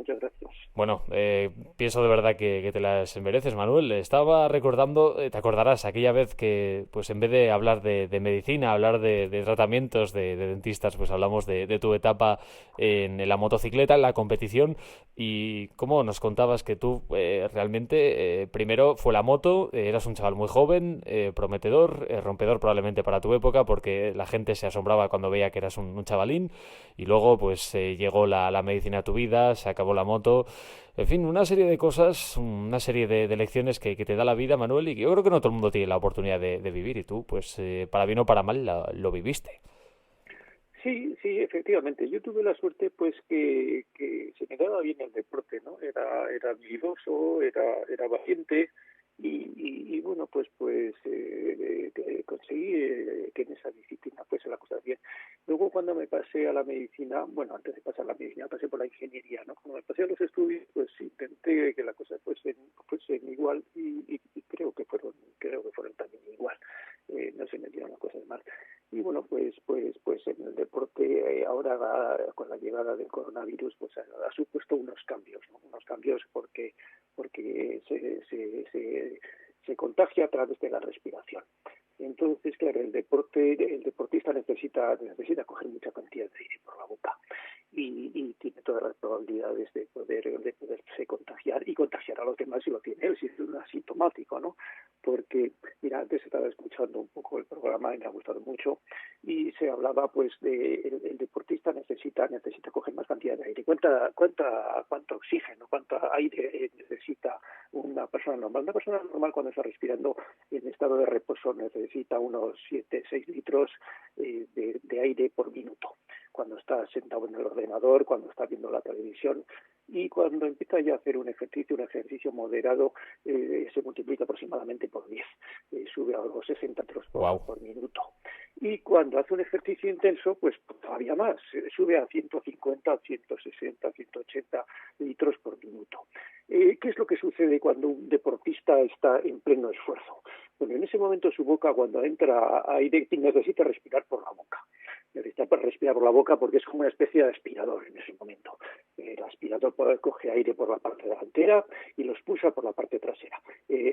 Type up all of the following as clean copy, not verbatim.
muchas gracias. Bueno, pienso de verdad que te las mereces, Manuel. Estaba recordando, te acordarás, aquella vez que, pues en vez de hablar de medicina, hablar de tratamientos de dentistas, pues hablamos de tu etapa en la motocicleta, en la competición, y cómo nos contabas que tú realmente, primero fue la moto, eras un chaval muy joven, prometedor, rompedor probablemente para tu época, porque la gente se asombraba cuando veía que eras un chavalín, y luego pues llegó la medicina a tu vida, se acabó la moto. En fin, una serie de cosas, una serie de lecciones que te da la vida, Manuel, y que yo creo que no todo el mundo tiene la oportunidad de vivir, y tú, pues, para bien o para mal, lo viviste. Sí, sí, efectivamente. Yo tuve la suerte, pues, que se me daba bien el deporte, ¿no? Era habilidoso, era valiente y bueno, conseguí que en esa disciplina fuese la cosa bien. Luego, cuando me pasé a la medicina, bueno, antes de pasar a la medicina, pasé por la ingeniería, ¿no? Cuando me pasé a los estudios, pues intenté que las cosas fuesen igual y creo que fueron también igual. No se me dieron las cosas mal. Y bueno, pues en el deporte con la llegada del coronavirus, pues ha supuesto unos cambios, ¿no? Unos cambios porque se contagia a través de la respiración. Entonces, claro, el deportista necesita coger mucha cantidad de aire por la boca y tiene todas las probabilidades de poderse contagiar y contagiar a los demás si lo tiene él, si es un asintomático, ¿no? Porque, mira, antes estaba escuchando un poco el programa y me ha gustado mucho y se hablaba pues de el deportista necesita coger más cantidad de aire. ¿Cuánto oxígeno, cuánto aire necesita una persona normal? Una persona normal cuando está respirando en estado de reposo necesita unos 6 litros de aire por minuto. Cuando está sentado en el ordenador, cuando está viendo la televisión y cuando empieza ya a hacer un ejercicio moderado, se multiplica aproximadamente por 10, sube a los 60 litros Wow. por minuto. Y cuando hace un ejercicio intenso, pues todavía más, sube a 150, 160, 180 litros por minuto. ¿Qué es lo que sucede cuando un deportista está en pleno esfuerzo? Bueno, en ese momento su boca, cuando entra aire, necesita respirar por la boca. Necesita respirar por la boca porque es como una especie de aspirador en ese momento. El aspirador coge aire por la parte delantera y lo expulsa por la parte trasera.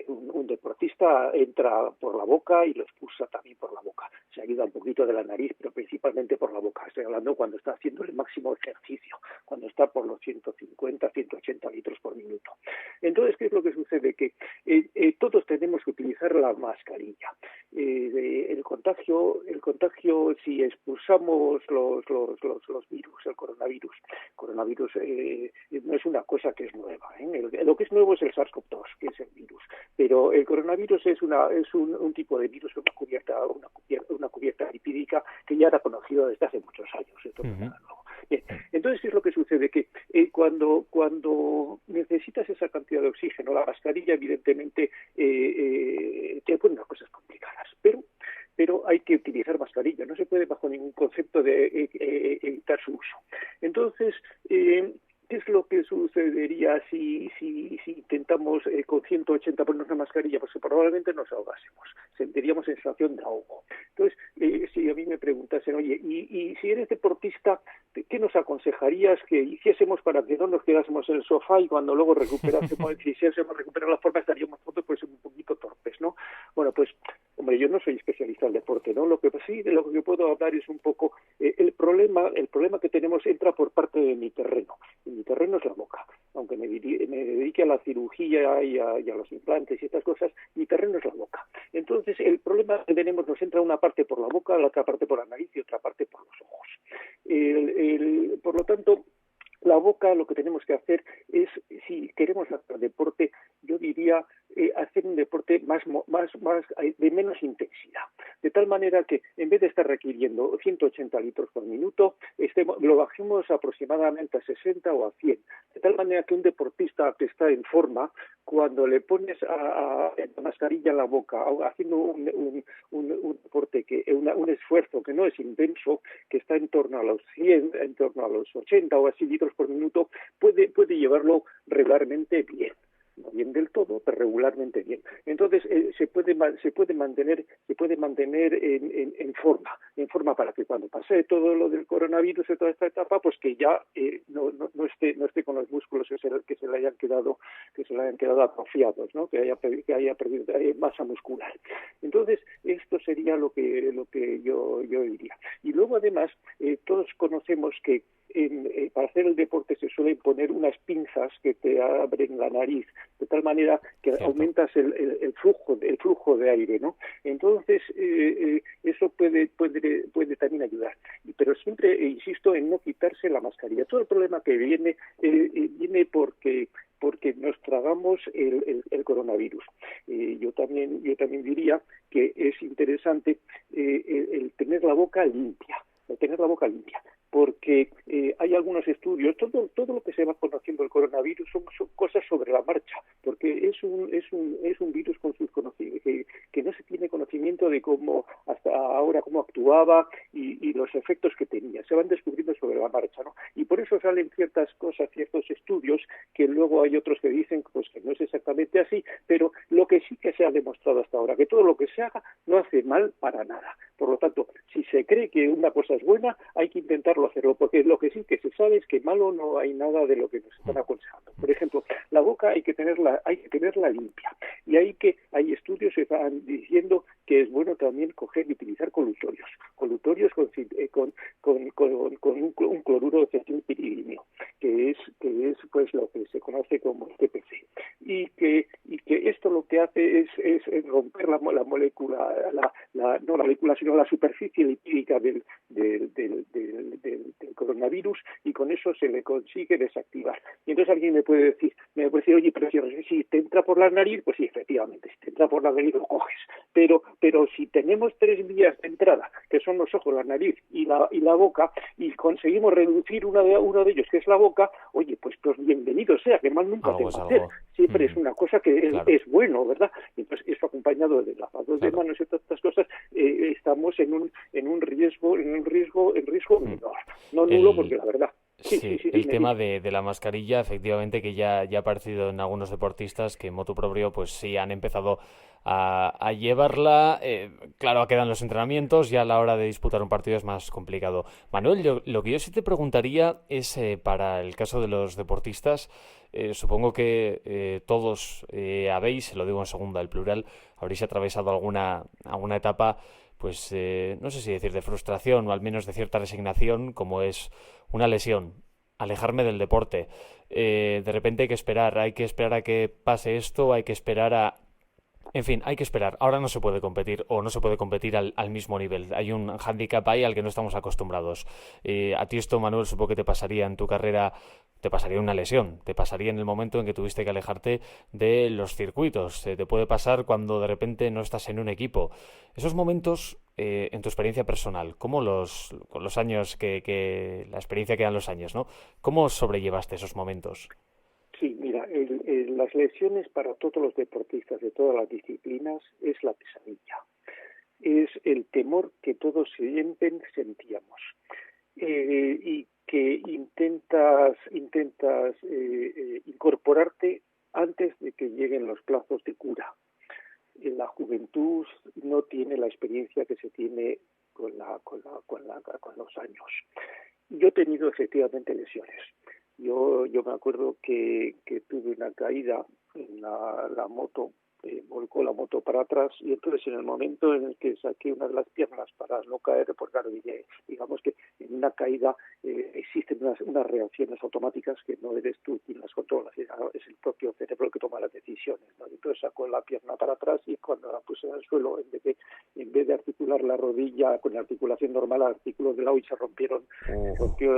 Un deportista entra por la boca y lo expulsa también por la boca. Se ayuda un poquito de la nariz, pero principalmente por la boca. Estoy hablando cuando está haciendo el máximo ejercicio, cuando está por los 150, 180 litros por minuto. Entonces, ¿qué es lo que sucede? Que todos tenemos que utilizar la mascarilla. El contagio, si expulsamos los virus, el coronavirus no es una cosa que es nueva. Lo que es nuevo es el SARS-CoV-2, que es el virus, pero el coronavirus es un tipo de virus, una cubierta lipídica que ya era conocido desde hace muchos años. Esto no es Uh-huh. nada nuevo. Bien, entonces, ¿qué es lo que sucede? Que cuando necesitas esa cantidad de oxígeno, la mascarilla evidentemente te pone unas cosas complicadas, pero hay que utilizar mascarilla, no se puede bajo ningún concepto de evitar su uso. Entonces, ¿qué es lo que sucedería si intentamos con 180 ponernos una mascarilla? Pues probablemente nos ahogásemos, sentiríamos sensación de ahogo. Entonces, si a mí me preguntasen, oye, y si eres deportista, ¿qué nos aconsejarías que hiciésemos para que no nos quedásemos en el sofá y cuando luego quisiésemos recuperar la forma estaríamos todos pues un poquito torpes, ¿no? Bueno, pues, hombre, yo no soy especialista en deporte, ¿no? Lo que sí, de lo que puedo hablar es un poco el problema que tenemos entra por parte de mi terreno. Mi terreno es la boca. Aunque me dedique a la cirugía y a los implantes y estas cosas, mi terreno es la boca. Entonces, el problema que tenemos nos entra una parte por la boca, la otra parte por la nariz y otra parte por los ojos. Por lo tanto, la boca, lo que tenemos que hacer es, si queremos hacer deporte, yo diría hacer un deporte más de menos intensidad, de tal manera que en vez de estar requiriendo 180 litros por minuto, lo bajemos aproximadamente a 60 o a 100, de tal manera que un deportista que está en forma, cuando le pones la mascarilla en la boca, haciendo un deporte, un esfuerzo que no es intenso, que está en torno a los 100, en torno a los 80 o así litros por minuto, puede llevarlo regularmente bien. No bien del todo, pero regularmente bien. Entonces se puede mantener en forma. en forma para que cuando pase todo lo del coronavirus y toda esta etapa, pues que ya no esté con los músculos que se le hayan quedado atrofiados, ¿no? Que haya perdido masa muscular. Entonces, esto sería lo que yo diría. Y luego, además, todos conocemos que para hacer el deporte se suelen poner unas pinzas que te abren la nariz, de tal manera que aumentas el flujo de aire, ¿no? Entonces, eso puede también ayudar. Pero siempre insisto en no quitarse la mascarilla. Todo el problema que viene porque nos tragamos el coronavirus. Yo también diría que es interesante el tener la boca limpia, porque hay algunos estudios, todo lo que se va conociendo del coronavirus son cosas sobre la marcha, porque es un virus con sus que no se tiene conocimiento de cómo hasta ahora cómo actuaba y los efectos que tenía, se van descubriendo sobre la marcha, ¿no? Y por eso salen ciertas cosas, ciertos estudios que luego hay otros que dicen pues que no es exactamente así, pero lo que sí que se ha demostrado hasta ahora, que todo lo que se haga no hace mal para nada. Por lo tanto, si se cree que una cosa es buena, hay que intentarlo hacerlo, porque lo que sí que se sabe es que malo no hay nada de lo que nos están aconsejando. Por ejemplo, la boca hay que tenerla limpia, y hay estudios que están diciendo que es bueno también coger y utilizar colutorios con un cloruro de cetilpiridino, que es pues lo que se conoce como el TPC, y que esto lo que hace es romper la molécula, no la molécula, sino la superficie lipídica del coronavirus, y con eso se le consigue desactivar. Y entonces alguien me puede decir, oye, pero si te entra por la nariz, pues sí, efectivamente, si te entra por la nariz lo coges, pero si tenemos 3 vías de entrada, que son los ojos, la nariz y la boca, y conseguimos reducir uno de ellos, que es la boca, oye, pues bienvenido sea, que mal nunca tengo que hacer. Siempre es una cosa que es bueno, ¿verdad? Entonces, eso acompañado de lavados de manos y todas estas cosas, estamos en un riesgo menor, no nulo, porque la verdad. Sí, el tema de la mascarilla, efectivamente, que ya ha aparecido en algunos deportistas que motu propio, pues sí han empezado a llevarla. Claro, quedan los entrenamientos y a la hora de disputar un partido es más complicado. Manuel, lo que yo sí te preguntaría es, para el caso de los deportistas, supongo que todos habéis, lo digo en segunda, el plural, habréis atravesado alguna etapa, pues no sé si decir de frustración o al menos de cierta resignación, como es una lesión, alejarme del deporte. De repente hay que esperar a que pase esto, hay que esperar en fin, hay que esperar. Ahora no se puede competir o no se puede competir al mismo nivel. Hay un hándicap ahí al que no estamos acostumbrados. A ti esto, Manuel, supongo que te pasaría en tu carrera, te pasaría una lesión, te pasaría en el momento en que tuviste que alejarte de los circuitos. Te puede pasar cuando de repente no estás en un equipo. Esos momentos, en tu experiencia personal, ¿cómo con los años la experiencia que dan los años, ¿no? ¿Cómo sobrellevaste esos momentos? Sí, mira, las lesiones para todos los deportistas de todas las disciplinas es la pesadilla. Es el temor que todos sentíamos. Y que intentas incorporarte antes de que lleguen los plazos de cura. La juventud no tiene la experiencia que se tiene con los años. Yo he tenido efectivamente lesiones. Yo me acuerdo que tuve una caída en la moto, volcó la moto para atrás, y entonces en el momento en el que saqué una de las piernas para no caer, pues claro, digamos que en una caída existen unas reacciones automáticas que no eres tú quien las controlas, es el propio cerebro que toma las decisiones, ¿no? Entonces sacó la pierna para atrás, y cuando la puse en el suelo, en vez de articular la rodilla con la articulación normal, el artículo de lado, y se rompió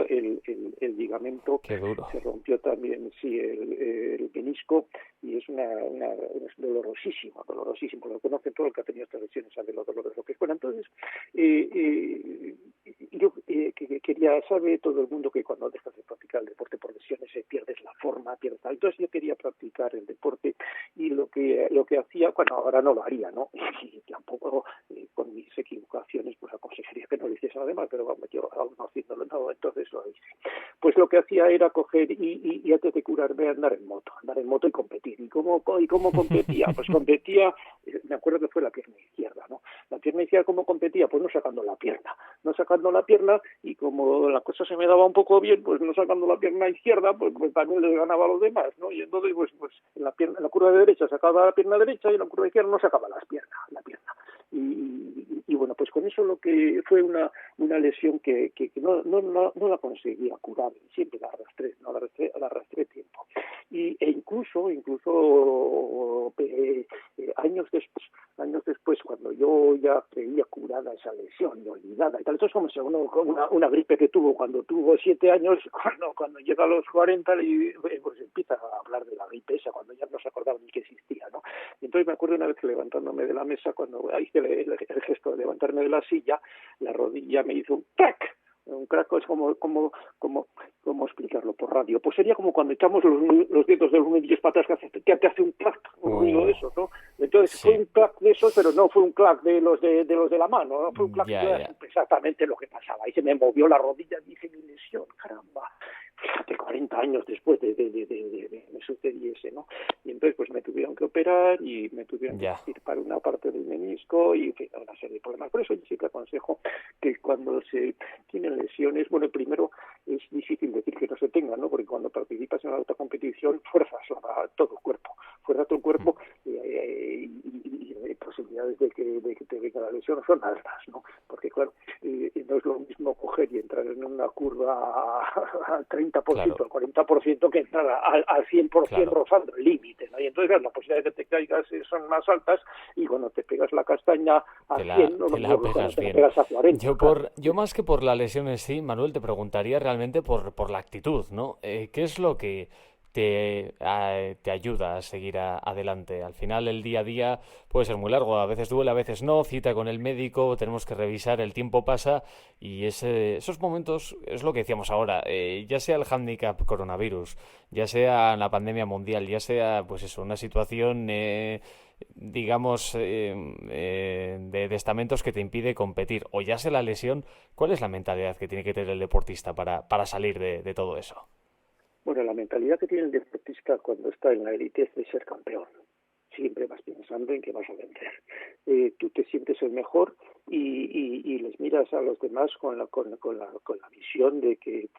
el ligamento. Qué duro. Se rompió también, sí, el menisco, y es es dolorosísimo. Lo conoce todo el que ha tenido estas lesiones, sabe lo doloroso que es. Bueno, entonces, yo sabe todo el mundo que cuando dejas de practicar el deporte por lesiones pierdes la forma, pierdes tal. Entonces yo quería practicar el deporte, y lo que hacía, bueno, ahora no lo haría, ¿no? Y tampoco con mis equivocaciones pues aconsejaría que no lo hiciese además, pero vamos, yo aún no haciéndolo, no, entonces lo hice. Pues lo que hacía era coger y antes de curarme andar en moto y competir. ¿Y cómo competía? Pues competía, me acuerdo que fue la pierna izquierda, ¿no? La pierna izquierda, ¿cómo competía? Pues no sacando la pierna, no sacando la pierna, y como la cosa se me daba un poco bien, pues no sacando la pierna izquierda, pues también les ganaba a los demás, ¿no? Y entonces pues en la curva de derecha sacaba la pierna derecha y en la curva de izquierda no sacaba la pierna. Y bueno, pues con eso lo que fue una lesión que no la conseguía curar, siempre la arrastré tiempo. E incluso años después, cuando yo ya creía curada esa lesión y olvidada y tal, eso es como una gripe que tuvo cuando tuvo 7 años, cuando llega a los 40 pues empieza a hablar de la gripe esa, cuando ya no se acordaba ni que existía, ¿no? Y entonces me acuerdo una vez que levantándome de la mesa, cuando hice el gesto de levantarme de la silla, la rodilla me hizo un crack. Un crack es como explicarlo por radio. Pues sería como cuando echamos los dedos de los nudillos para atrás que te hace un clac, un ruido de eso, ¿no? Entonces fue un clac de eso, pero no fue un clac de los de la mano, ¿no? Fue un clac exactamente lo que pasaba. Y se me movió la rodilla, dije, mi lesión, caramba. Fíjate, 40 años después de me sucediese, ¿no? Y entonces pues me tuvieron que operar y me tuvieron que extirpar una parte del menisco y en fin, una serie de problemas. Por eso yo siempre aconsejo que cuando se tienen lesiones, bueno, primero es difícil decir que no se tengan, ¿no? Porque cuando participas en una alta competición fuerzas todo el cuerpo y posibilidades de que te venga la lesión son altas, ¿no? Porque claro, no es lo mismo coger y entrar en una curva al 30%, al 40% que entrar al 100% rozando el límite, ¿no? Y entonces las posibilidades de que te caigas son más altas y cuando te pegas la castaña a 100, no lo pegas bien. Te pegas a 40. Yo más que por la lesión en sí, Manuel, te preguntaría realmente por la actitud, ¿no? ¿Qué es lo que te ayuda a seguir adelante? Al final el día a día puede ser muy largo, a veces duele, a veces no, cita con el médico, tenemos que revisar, el tiempo pasa y esos momentos es lo que decíamos ahora, ya sea el hándicap coronavirus, ya sea la pandemia mundial, ya sea pues eso, una situación digamos de estamentos que te impide competir o ya sea la lesión, ¿cuál es la mentalidad que tiene que tener el deportista para salir de todo eso? Bueno, la mentalidad que tiene el deportista cuando está en la élite es de ser campeón. Siempre vas pensando en que vas a vencer. Tú te sientes el mejor y les miras a los demás con la visión de que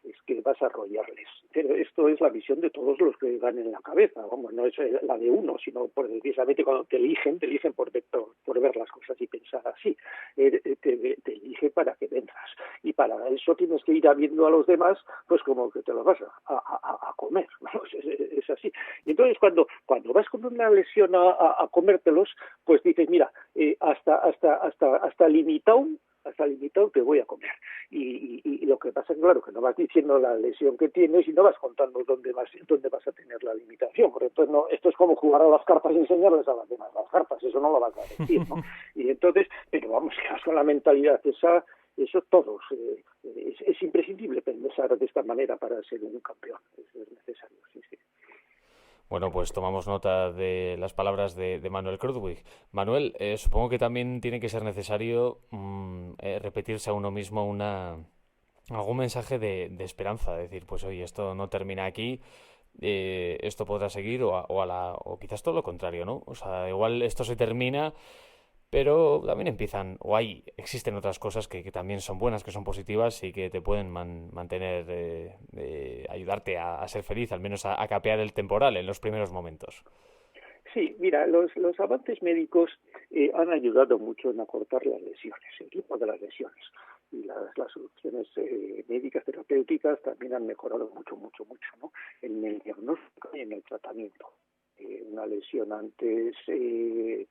vas a arrollarles. Pero esto es la visión de todos los que van en la cabeza. Vamos, no es la de uno, sino precisamente cuando te eligen por ver las cosas y pensar así. Te elige para que venzas. Y para eso tienes que ir viendo a los demás, pues como que te lo vas a comer. Vamos, es así. Y entonces cuando vas con una lesión a comértelos, pues dices, mira, hasta limitado te voy a comer. Y lo que pasa es claro que no vas diciendo la lesión que tienes y no vas contando dónde vas a tener la limitación. Por entonces no, esto es como jugar a las cartas y enseñarles a las demás las cartas, eso no lo vas a decir, ¿no? Y entonces, pero vamos, que con la mentalidad esa, eso todos, es imprescindible pensar de esta manera para ser un campeón, eso es necesario, sí. Bueno, pues tomamos nota de las palabras de Manuel Krudwig. Manuel, supongo que también tiene que ser necesario repetirse a uno mismo algún mensaje de esperanza, decir, pues oye, esto no termina aquí, esto podrá seguir o quizás todo lo contrario, ¿no? O sea, igual esto se termina, pero también existen otras cosas que también son buenas, que son positivas y que te pueden mantener, ayudarte a ser feliz, al menos a capear el temporal en los primeros momentos. Sí, mira, los avances médicos han ayudado mucho en acortar las lesiones, el tiempo de las lesiones. Y las soluciones médicas, terapéuticas también han mejorado mucho, ¿no? En el diagnóstico y en el tratamiento. Una lesión antes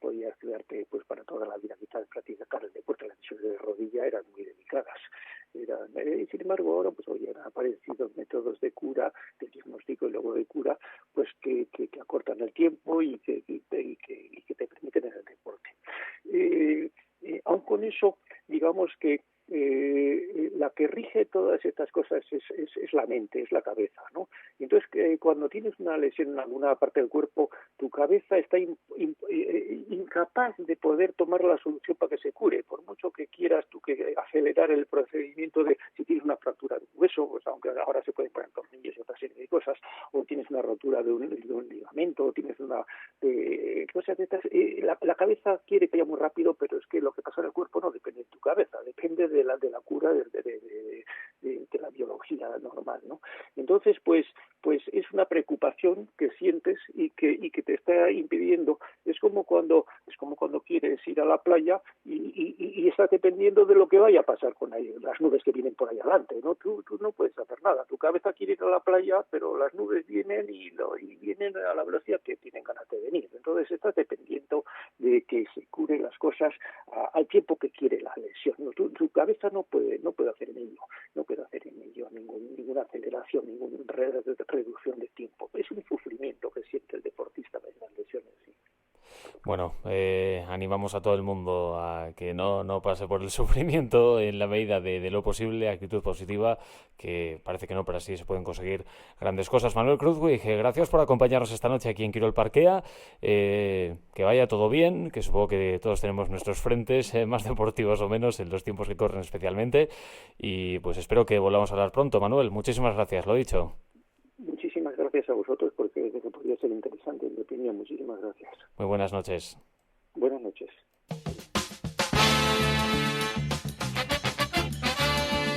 podías quedarte pues para toda la vida quizás practicar el deporte. Las lesiones de rodilla eran muy delicadas. Sin embargo, ahora pues hoy han aparecido métodos de cura, de diagnóstico y luego de cura, pues que acortan el tiempo y que te permiten en el deporte. Aun con eso, digamos que la que rige todas estas cosas es la mente, es la cabeza, ¿no? Y entonces cuando tienes una lesión en alguna parte del cuerpo, tu cabeza está incapaz de poder tomar la solución para que se cure, por mucho que quieras tú que acelerar el procedimiento de si tienes una fractura de hueso, pues aunque ahora se pueden poner tornillos y otra serie de cosas. cosas, o tienes una rotura de un ligamento, o tienes una cosas de estas. La cabeza quiere que vaya muy rápido, pero es que lo que pasa en el cuerpo no depende de tu cabeza, depende de la cura de la biología normal, ¿no? Entonces, pues es una preocupación que sientes y que te está impidiendo. Es como cuando quieres ir a la playa y estás dependiendo de lo que vaya a pasar con las nubes que vienen por ahí adelante, ¿no? Tú no puedes hacer nada. Tu cabeza quiere ir a la playa, pero las nubes vienen y vienen a la velocidad que tienen ganas de venir. Entonces estás dependiendo de que se curen las cosas al tiempo que quiere la lesión, ¿no? Tu cabeza no puede hacer en ello ninguna aceleración, ninguna reducción de tiempo. Es un sufrimiento que siente el deportista en las lesiones, sí. Bueno, animamos a todo el mundo a que no pase por el sufrimiento en la medida de lo posible, actitud positiva, que parece que no, pero así se pueden conseguir grandes cosas. Manuel Cruzwig, gracias por acompañarnos esta noche aquí en Quirol Parquea, que vaya todo bien, que supongo que todos tenemos nuestros frentes, más deportivos o menos, en los tiempos que corren especialmente, y pues espero que volvamos a hablar pronto. Manuel, muchísimas gracias, lo dicho. Muchísimas gracias a vosotros, porque podría ser interesante, en mi opinión. Muchísimas gracias. Muy buenas noches. Buenas noches.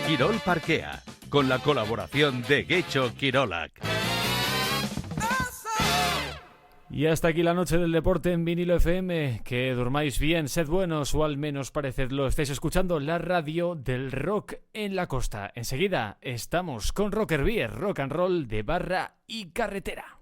Quirol Parquea, con la colaboración de Getxo Quirolak. Y hasta aquí la noche del deporte en Vinilo FM. Que durmáis bien, sed buenos, o al menos parecedlo. Estáis escuchando la radio del rock en la costa. Enseguida estamos con Rocker Beer, rock and roll de barra y carretera.